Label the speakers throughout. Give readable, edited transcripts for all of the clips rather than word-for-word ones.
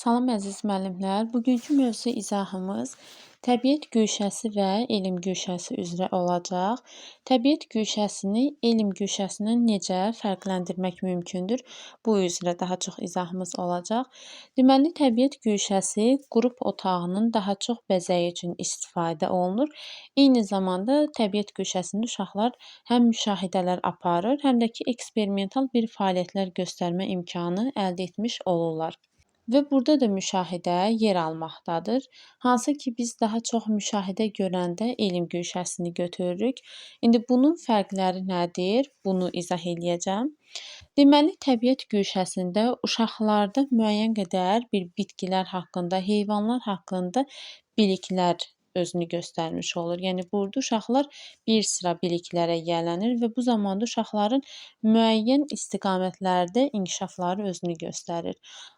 Speaker 1: Salam əziz müəllimlər. Bugünkü mövzu izahımız təbiət güşəsi və elm güşəsi üzrə olacaq. Təbiət güşəsini elm güşəsindən necə fərqləndirmək mümkündür? Bu üzrə daha çox izahımız olacaq. Deməli, təbiət güşəsi qrup otağının daha çox bəzəyi üçün istifadə olunur. Eyni zamanda təbiət güşəsində uşaqlar həm müşahidələr aparır, həm də ki, eksperimental bir fəaliyyətlər göstərmə imkanı əldə etmiş olurlar. Və burada da müşahidə yer almaqdadır. Hansı ki, biz daha çox müşahidə görəndə elm güşəsini götürürük. İndi bunun fərqləri nədir? Bunu izah eləyəcəm. Deməli, təbiət güşəsində uşaqlarda müəyyən qədər bir bitkilər haqqında, heyvanlar haqqında biliklər özünü göstərmiş olur. Yəni burada uşaqlar bir sıra biliklərə yiyələnir və bu zamanda uşaqların müəyyən istiqamətlərdə inkişafları özünü göstərir.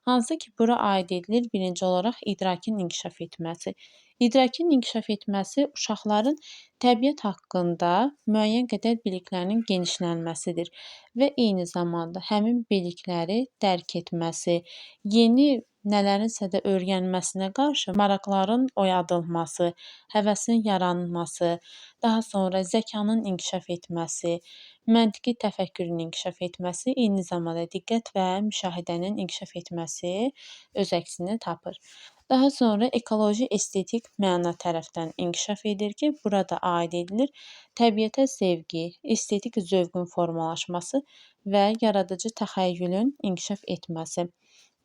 Speaker 1: Hansı ki, bura aid edilir birinci olaraq idrakin inkişaf etməsi. İdrakin inkişaf etməsi uşaqların təbiət haqqında müəyyən qədər biliklərinin genişlənməsidir və eyni zamanda həmin bilikləri dərk etməsi, yeni nələrinsə də öyrənməsinə qarşı maraqların oyadılması, həvəsin yaranması, daha sonra zəkanın inkişaf etməsi, məntiqi təfəkkürün inkişaf etməsi, eyni zamanda diqqət və müşahidənin inkişaf etməsi öz əksini tapır. Daha sonra ekoloji estetik məna tərəfdən inkişaf edir ki, burada aid edilir təbiətə sevgi, estetik zövqün formalaşması və yaradıcı təxəyyülün inkişaf etməsi.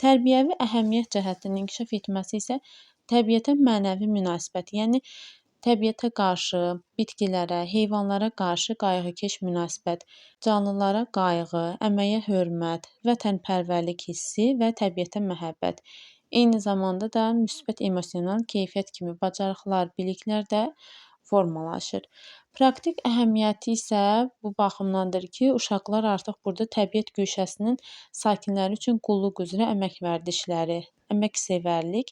Speaker 1: Tərbiyəvi əhəmiyyət cəhətdən inkişaf etməsi isə təbiətə mənəvi münasibət, yəni təbiətə qarşı, bitkilərə, heyvanlara qarşı qayğıkeş münasibət, canlılara qayğı, əməyə hörmət, vətənpərvərlik hissi və təbiətə məhəbbət. Eyni zamanda da müsbət emosional keyfiyyət kimi bacarıqlar, biliklər də formalaşır. Praktik əhəmiyyəti isə bu baxımdandır ki, uşaqlar artıq burada təbiət güşəsinin sakinləri üçün qulluq üzrə əmək vərdişləri, əməksevərlik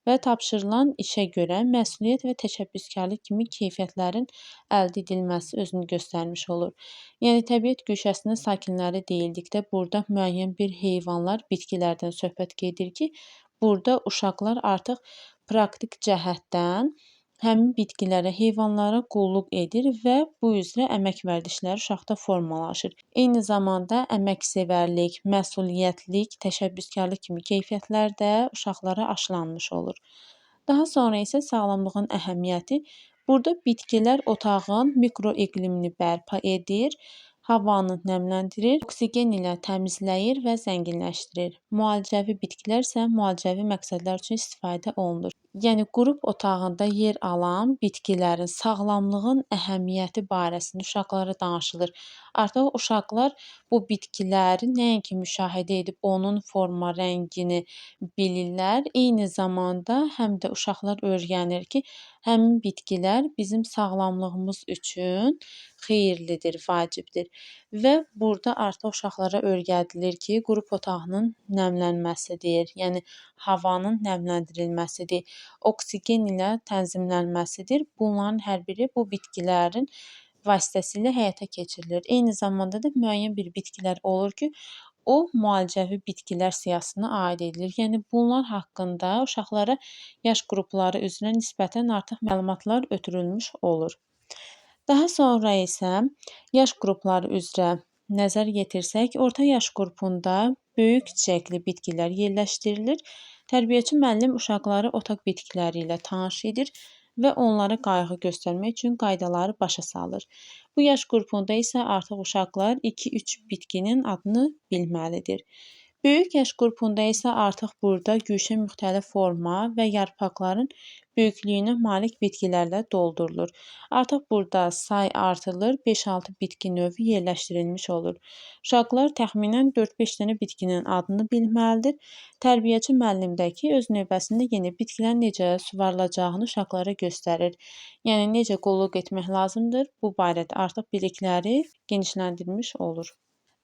Speaker 1: və tapşırılan işə görə məsuliyyət və təşəbbüskarlıq kimi keyfiyyətlərin əldə edilməsi özünü göstərmiş olur. Yəni təbiət güşəsinin sakinləri deyildikdə burada müəyyən bir heyvanlar, bitkilərdən söhbət gedir ki, burada uşaqlar artıq praktik cəhətdən həmin bitkilərə, heyvanlara qulluq edir və bu üzrə əmək vərdişləri uşaqda formalaşır. Eyni zamanda əməksevərlik, məsuliyyətlik, təşəbbüskarlıq kimi keyfiyyətlər də uşaqlara aşılanmış olur. Daha sonra isə sağlamlığın əhəmiyyəti. Burada bitkilər otağın mikroiqlimini bərpa edir, havanı nəmləndirir, oksigen ilə təmizləyir və zənginləşdirir. Müalicəvi bitkilər isə müalicəvi məqsədlər üçün istifadə olunur. Yəni qrup otağında yer alan bitkilərin sağlamlığın əhəmiyyəti barəsində uşaqlara danışılır. Artıq uşaqlar bu bitkiləri nəinki müşahidə edib onun forma, rəngini bilirlər, eyni zamanda həm də uşaqlar öyrənir ki, həmin bitkilər bizim sağlamlığımız üçün xeyirlidir, vacibdir. Və burada artıq uşaqlara öyrədilir ki, qrup otağının nəmlənməsidir, yəni havanın nəmləndirilməsidir, oksigen ilə tənzimlənməsidir. Bunların hər biri bu bitkilərin vasitəsilə həyata keçirilir. Eyni zamanda da müəyyən bir bitkilər olur ki, o müalicəvi bitkilər siyahısına aid edilir. Yəni bunlar haqqında uşaqlara yaş qrupları üzrə nisbətən artıq məlumatlar ötürülmüş olur. Daha sonra isə yaş qrupları üzrə nəzər yetirsək, orta yaş qrupunda böyük çiçəkli bitkilər yerləşdirilir. Tərbiyəçi müəllim uşaqları otaq bitkiləri ilə tanış edir və onlara qayğı göstərmək üçün qaydaları başa salır. Bu yaş qrupunda isə artıq uşaqlar 2-3 bitkinin adını bilməlidir. Böyük yaş qrupunda isə artıq burada güşə müxtəlif forma və yarpaqların böyüklüyünə malik bitkilərlə doldurulur. Artıq burada say artırılır, 5-6 bitki növü yerləşdirilmiş olur. Uşaqlar təxminən 4-5 dənə bitkinin adını bilməlidir. Tərbiyəçi müəllim də ki, öz növbəsində yenə bitkilərin necə suvarılacağını uşaqlara göstərir. Yəni necə qulluq etmək lazımdır, bu barədə artıq bilikləri genişləndirmiş olur.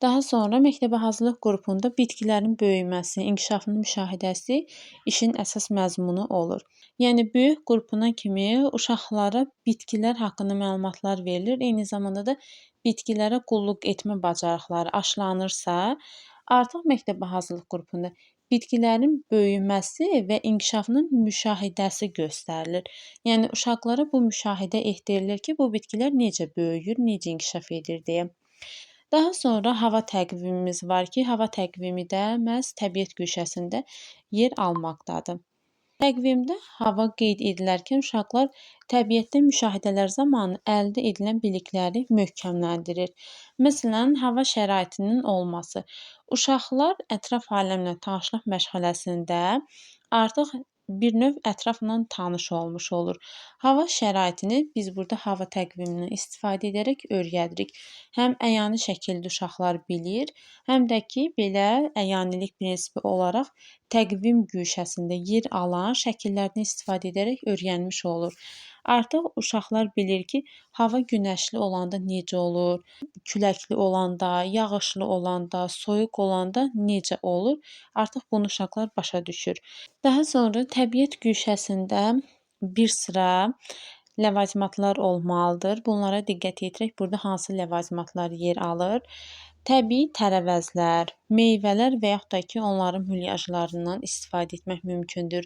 Speaker 1: Daha sonra məktəbə hazırlıq qrupunda bitkilərin böyüməsi, inkişafının müşahidəsi işin əsas məzmunu olur. Yəni böyük qrupuna kimi uşaqlara bitkilər haqqında məlumatlar verilir. Eyni zamanda da bitkilərə qulluq etmə bacarıqları aşılanırsa, artıq məktəbə hazırlıq qrupunda bitkilərin böyüməsi və inkişafının müşahidəsi göstərilir. Yəni uşaqlara bu müşahidə etdirilir ki, bu bitkilər necə böyüyür, necə inkişaf edir deyə. Daha sonra hava təqvimimiz var ki, hava təqvimi də məhz təbiət güşəsində yer almaqdadır. Təqvimdə hava qeyd edilərkən uşaqlar təbiətdə müşahidələr zamanı əldə edilən bilikləri möhkəmləndirir. Məsələn, hava şəraitinin olması. Uşaqlar ətraf aləmlə tanışlıq məşğələsində artıq bir növ ətrafla tanış olmuş olur. Hava şəraitini biz burada hava təqvimindən istifadə edərək öyrədirik. Həm əyani şəkildə uşaqlar bilir, həm də ki, belə əyanilik prinsipi olaraq təqvim güşəsində yer alan şəkillərdən istifadə edərək öyrənmiş olur. Artıq uşaqlar bilir ki, hava günəşli olanda necə olur, küləkli olanda, yağışlı olanda, soyuq olanda necə olur? Artıq bunu uşaqlar başa düşür. Daha sonra təbiət güşəsində bir sıra ləvazimatlar olmalıdır. Bunlara diqqət yetirək. Burada hansı ləvazimatlar yer alır? Təbii tərəvəzlər, meyvələr və yaxud da ki, onların mulyajlarından istifadə etmək mümkündür.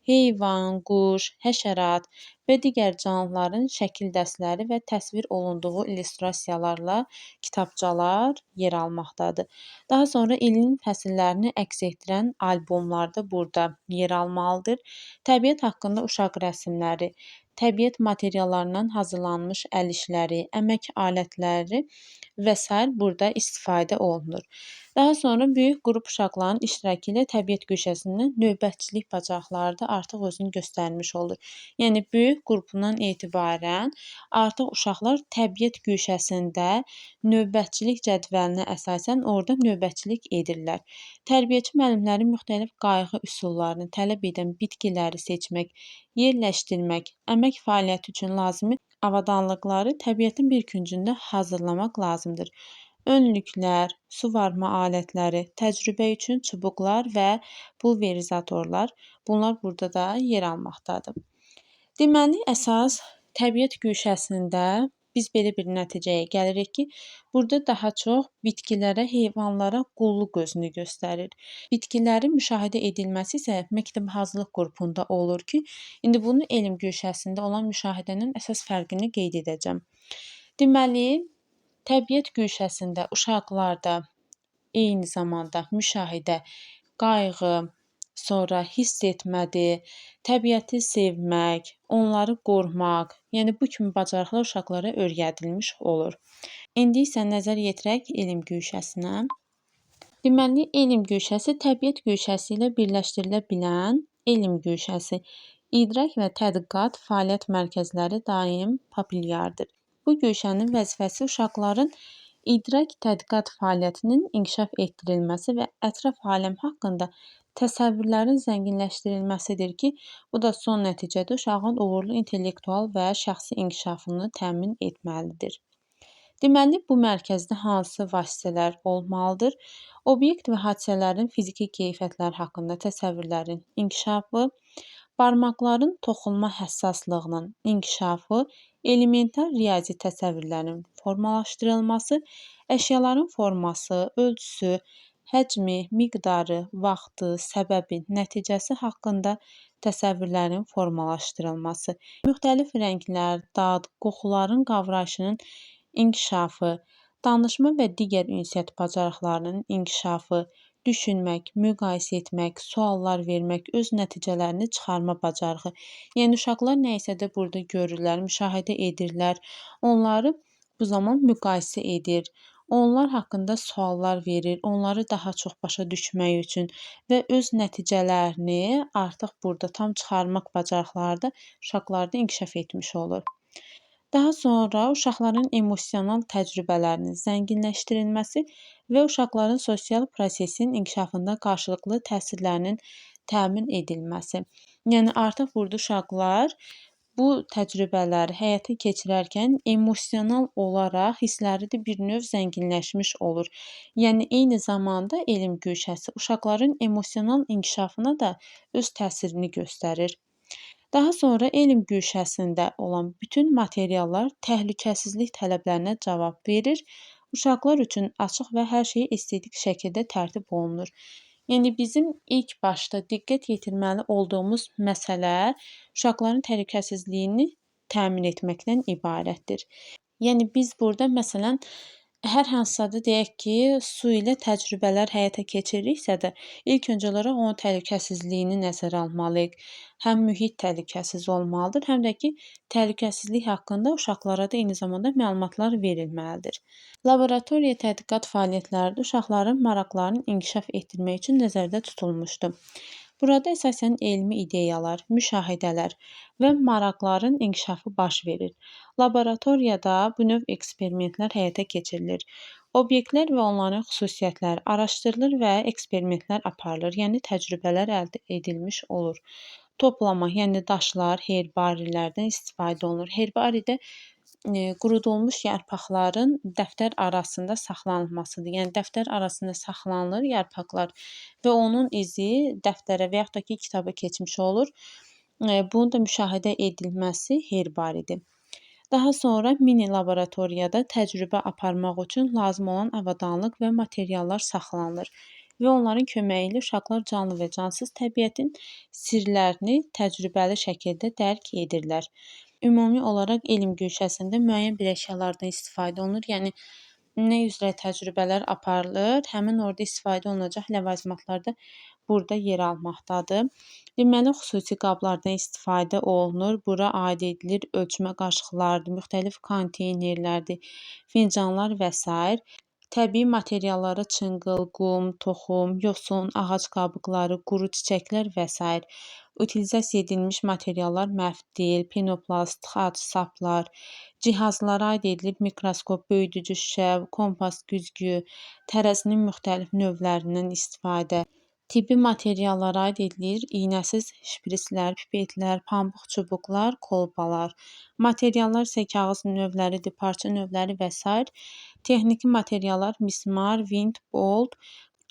Speaker 1: Heyvan, quş, həşərat və digər canlıların şəkil dəstləri və təsvir olunduğu illüstrasiyalarla kitabçalar yer almaqdadır. Daha sonra ilin fəsillərini əks etdirən albomlar da burada yer almalıdır. Təbiət haqqında uşaq rəsmləri, təbiət materiallarından hazırlanmış əl işləri, əmək alətləri və s. burada istifadə olunur. Daha sonra böyük qrup uşaqların iştirakı ilə təbiət güşəsində növbətçilik bacarıqları da artıq özünü göstərmiş olur. Yəni böyük qrupundan etibarən artıq uşaqlar təbiət güşəsində növbətçilik cədvəlinə əsasən orada növbətçilik edirlər. Tərbiyəçi müəllimlərin müxtəlif qayğı üsullarını tələb edən bitkiləri seçmək, yerləşdirmək, əmək fəaliyyəti üçün lazımi avadanlıqları təbiətin bir küncündə hazırlamaq lazımdır. Önlüklər, suvarma alətləri, təcrübə üçün çubuqlar və pulverizatorlar, bunlar burada da yer almaqdadır. Deməli, əsas təbiət güşəsində biz belə bir nəticəyə gəlirik ki, burada daha çox bitkilərə, heyvanlara qulluq özünü göstərir. Bitkilərin müşahidə edilməsi isə məktəb hazırlıq qrupunda olur ki, indi bunu elm güşəsində olan müşahidənin əsas fərqini qeyd edəcəm. Deməli, təbiət güşəsində uşaqlarda eyni zamanda müşahidə, qayğı, sonra hiss etmədir, təbiəti sevmək, onları qorumaq, yəni bu kimi bacarıqlar uşaqlara öyrədilmiş olur. İndi isə nəzər yetirək elm güşəsinə. Deməli, elm güşəsi təbiət güşəsi ilə birləşdirilə bilən elm güşəsi. İdrak və tədqiqat fəaliyyət mərkəzləri daim populyardır. Bu güşənin vəzifəsi uşaqların idrak tədqiqat fəaliyyətinin inkişaf etdirilməsi və ətraf aləm haqqında təsəvvürlərin zənginləşdirilməsidir ki, bu da son nəticədə uşağın uğurlu intellektual və şəxsi inkişafını təmin etməlidir. Deməli, bu mərkəzdə hansı vasitələr olmalıdır? Obyekt və hadisələrin fiziki keyfiyyətləri haqqında təsəvvürlərin inkişafı, barmaqların toxunma həssaslığının inkişafı, elementar riyazi təsəvvürlərin formalaşdırılması, əşyaların forması, ölçüsü, həcmi, miqdarı, vaxtı, səbəbi, nəticəsi haqqında təsəvvürlərin formalaşdırılması, müxtəlif rənglər, dad, qoxuların qavrayışının inkişafı, danışma və digər ünsiyyət bacarıqlarının inkişafı, düşünmək, müqayisə etmək, suallar vermək, öz nəticələrini çıxarma bacarığı. Yəni uşaqlar nə isə də burada görürlər, müşahidə edirlər. Onları bu zaman müqayisə edir. Onlar haqqında suallar verir, onları daha çox başa düşmək üçün və öz nəticələrini artıq burada tam çıxarmaq bacarıqları da uşaqlarda inkişaf etmiş olur. Daha sonra uşaqların emosional təcrübələrinin zənginləşdirilməsi və uşaqların sosial prosesin inkişafında qarşılıqlı təsirlərinin təmin edilməsi. Yəni artıq burada uşaqlar bu təcrübələri həyata keçirərkən emosional olaraq hissləri də bir növ zənginləşmiş olur. Yəni eyni zamanda elm güşəsi uşaqların emosional inkişafına da öz təsirini göstərir. Daha sonra elm güşəsində olan bütün materiallar təhlükəsizlik tələblərinə cavab verir. Uşaqlar üçün açıq və hər şey estetik şəkildə tərtib olunur. Yəni bizim ilk başda diqqət yetirməli olduğumuz məsələ uşaqların təhlükəsizliyini təmin etməkdən ibarətdir. Yəni biz burada məsələn hər hansısa da deyək ki, su ilə təcrübələr həyata keçiririksə də, ilk öncə olaraq onun təhlükəsizliyini nəzərə almalıyıq. Həm mühit təhlükəsiz olmalıdır, həm də ki, təhlükəsizlik haqqında uşaqlara da eyni zamanda məlumatlar verilməlidir. Laboratoriya tədqiqat fəaliyyətləri də uşaqların maraqlarını inkişaf etdirmək üçün nəzərdə tutulmuşdu. Burada əsasən elmi ideyalar, müşahidələr və maraqların inkişafı baş verir. Laboratoriyada bu növ eksperimentlər həyata keçirilir. Obyektlər və onların xüsusiyyətləri araşdırılır və eksperimentlər aparılır, yəni təcrübələr əldə edilmiş olur. Toplama, yəni daşlar, herbarilərdən istifadə olunur. Herbaridə qurudulmuş yarpaqların dəftər arasında saxlanılmasıdır. Yəni dəftər arasında saxlanılır yarpaqlar və onun izi dəftərə və yaxud da ki, kitaba keçmiş olur. Bunun da müşahidə edilməsi herbaridir. Daha sonra mini laboratoriyada təcrübə aparmaq üçün lazım olan avadanlıq və materiallar saxlanılır və onların köməyi ilə uşaqlar canlı və cansız təbiətin sirlərini təcrübəli şəkildə dərk edirlər. Ümumi olaraq elm güşəsində müəyyən bir əşyalardan istifadə olunur. Yəni nə üzrə təcrübələr aparılır, həmin orada istifadə olunacaq ləvazimatlar da burada yer almaqdadır. Deməli, xüsusi qablardan istifadə olunur. Bura aid edilir ölçmə qaşıqlardır, müxtəlif konteynerlərdir, fincanlar və s. Təbii materiallara çınqıl, qum, toxum, yosun, ağac qabıqları, quru çiçəklər və s. Utilizasiya edilmiş materiallar məftil, penoplast, xaç, saplar, cihazlara aid edilir mikroskop, böyüdücü şüşə, kompas, güzgü, tərəzinin müxtəlif növlərindən istifadə. Tibbi materiallara aid edilir iynəsiz şprislər, pipetlər, pambıq çubuqlar, kolbalar. Materiallar isə kağız növləridir, parça növləri və s. Texniki materiallar mismar, vint, bolt.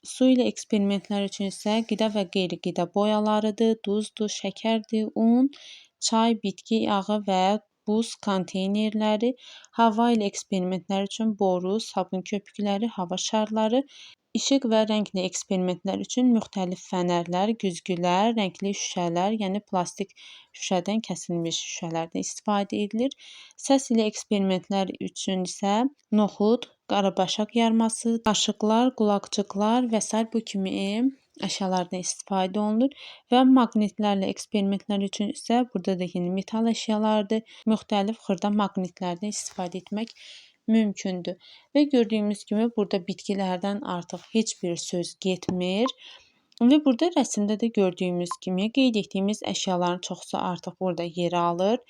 Speaker 1: Su ilə eksperimentlər üçün isə qida və qeyri-qida boyalarıdır, duzdur, şəkərdir, un, çay, bitki yağı və buz konteynerləri, hava ilə eksperimentlər üçün boru, sabun köpükləri, hava şarları, işıq və rəngli eksperimentlər üçün müxtəlif fənərlər, güzgülər, rəngli şüşələr, yəni plastik şüşədən kəsilmiş şüşələrdən istifadə edilir. Səs ilə eksperimentlər üçün isə noxud, qarabaşaq yarması, qaşıqlar, qulaqcıqlar və s. bu kimi əşyalardan istifadə olunur və maqnitlərlə eksperimentlər üçün isə burada da yeni metal əşyalardır, müxtəlif xırda maqnitlərdən istifadə etmək mümkündür. Və gördüyümüz kimi burada bitkilərdən artıq heç bir söz getmir. Və burada rəsmdə də gördüyümüz kimi qeyd etdiyimiz əşyaların çoxusu artıq burada yer alır.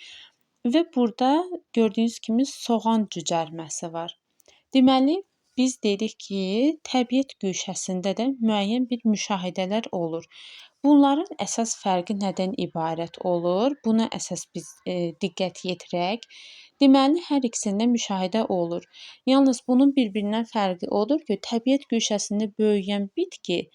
Speaker 1: Və burada gördüyünüz kimi soğan cücərməsi var. Deməli, biz dedik ki, təbiət güşəsində də müəyyən bir müşahidələr olur. Bunların əsas fərqi nədən ibarət olur? Buna əsas biz diqqət yetirək. Deməli, hər ikisində müşahidə olur. Yalnız bunun bir-birindən fərqi odur ki, təbiət güşəsində böyüyən bitki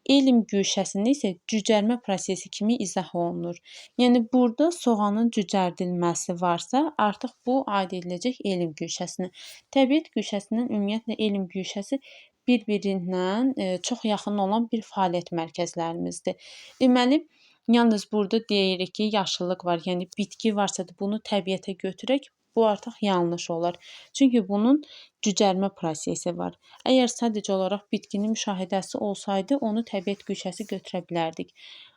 Speaker 1: elm güşəsində isə cücərmə prosesi kimi izah olunur. Yəni burada soğanın cücərdilməsi varsa, artıq bu aid ediləcək elm güşəsinə. Təbiət güşəsindən ümumiyyətlə elm güşəsi bir-birindən çox yaxın olan bir fəaliyyət mərkəzlərimizdir. Deməli, yalnız burada deyirik ki, yaşıllıq var, yəni bitki varsa da bunu təbiətə götürək, bu artıq yanlış olar. Çünki bunun cücərmə prosesi var. Əgər sadəcə olaraq bitkinin müşahidəsi olsaydı, onu təbiət güşəsi götürə bilərdik.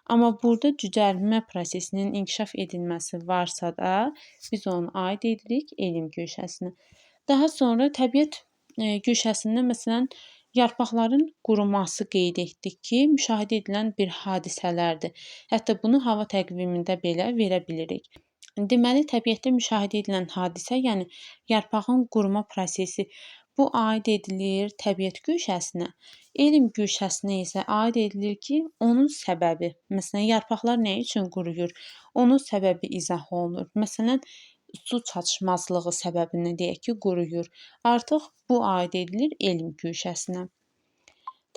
Speaker 1: Amma burada cücərmə prosesinin inkişaf edilməsi varsa da, biz onu aid edirik elm güşəsinə. Daha sonra təbiət güşəsində məsələn yarpaqların quruması qeyd etdik ki, müşahidə edilən bir hadisələrdir. Hətta bunu hava təqvimində belə verə bilirik. Deməli, təbiətdə müşahidə edilən hadisə, yəni yarpağın quruma prosesi, bu aid edilir təbiət güşəsinə. Elm güşəsinə isə aid edilir ki, onun səbəbi, məsələn, yarpaqlar nə üçün quruyur? Onun səbəbi izah olunur. Məsələn, su çatışmazlığı səbəbindən deyək ki, quruyur. Artıq bu aid edilir elm güşəsinə.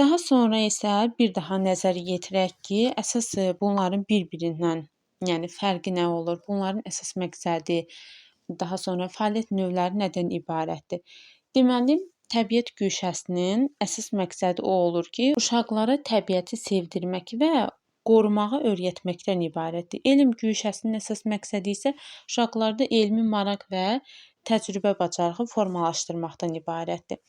Speaker 1: Daha sonra isə bir daha nəzər yetirək ki, əsas bunların bir-birindən, yəni fərqi nə olur? Bunların əsas məqsədi, daha sonra fəaliyyət növləri nədən ibarətdir? Deməli, təbiət güşəsinin əsas məqsədi o olur ki, uşaqlara təbiəti sevdirmək və qorumağı öyrətməkdən ibarətdir. Elm güşəsinin əsas məqsədi isə uşaqlarda elmi maraq və təcrübə bacarığı formalaşdırmaqdan ibarətdir.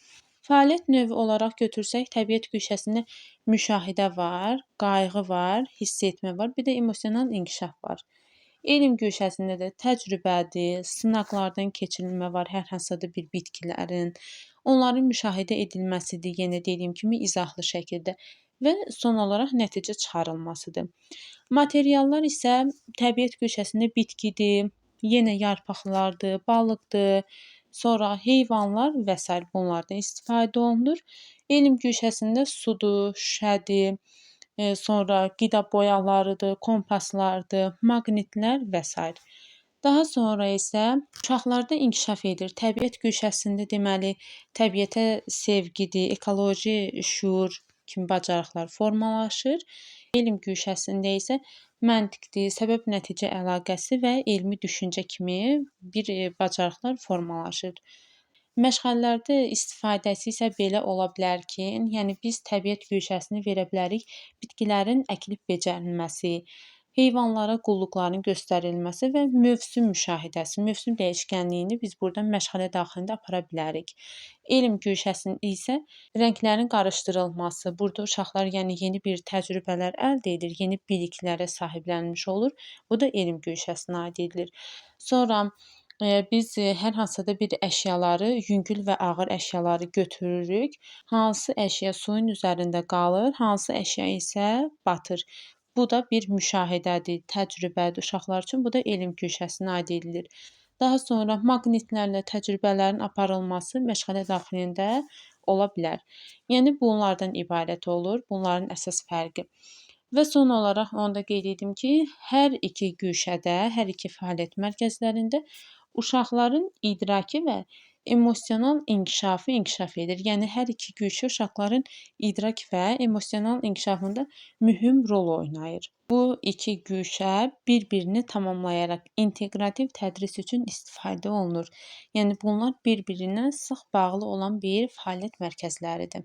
Speaker 1: Fəaliyyət növü olaraq götürsək, təbiət güşəsində müşahidə var, qayğı var, hiss etmə var, bir də emosional inkişaf var. Elm güşəsində də təcrübədir, sınaqlardan keçirilmə var, hər hansısa bir bitkilərin, onların müşahidə edilməsidir, yenə dediyim kimi izahlı şəkildə və son olaraq nəticə çıxarılmasıdır. Materiallar isə təbiət güşəsində bitkidir, yenə yarpaqlardır, balıqdır, sonra heyvanlar və s. bunlardan istifadə olunur. Elm güşəsində sudur, şüşədir, sonra qida boyalarıdır, kompaslardır, maqnitlər və s. Daha sonra isə uşaqlarda inkişaf edir. Təbiət güşəsində deməli təbiətə sevgidir, ekoloji şüur kimi bacarıqlar formalaşır. Elm güşəsində isə məntiqdir, səbəb-nəticə əlaqəsi və elmi düşüncə kimi bir bacarıqlar formalaşır. Məşğələlərdə istifadəsi isə belə ola bilər ki, yəni biz təbiət güşəsini verə bilərik bitkilərin əkilib becərilməsi, heyvanlara qulluqların göstərilməsi və mövsüm müşahidəsi, mövsüm dəyişkənliyini biz burada məşğələ daxilində apara bilərik. Elm güşəsində isə rənglərin qarışdırılması, burada uşaqlar yəni yeni bir təcrübələr əldə edir, yeni biliklərə sahiblənmiş olur. Bu da elm güşəsinə aid edilir. Sonra biz hər hansısa bir əşyaları, yüngül və ağır əşyaları götürürük. Hansı əşya suyun üzərində qalır, hansı əşya isə batır. Bu da bir müşahidədir, təcrübədir uşaqlar üçün. Bu da elm güşəsinə aid edilir. Daha sonra maqnitlərlə təcrübələrin aparılması məşğələ daxilində ola bilər. Yəni bunlardan ibarət olur, bunların əsas fərqi. Və son olaraq onu da qeyd edim ki, hər iki güşədə, hər iki fəaliyyət mərkəzlərində uşaqların idraki və emosional inkişafı inkişaf edir. Yəni hər iki güşə uşaqların idrak və emosional inkişafında mühüm rol oynayır. Bu iki güşə bir-birini tamamlayaraq inteqrativ tədris üçün istifadə olunur. Yəni bunlar bir-birinə sıx bağlı olan bir fəaliyyət mərkəzləridir.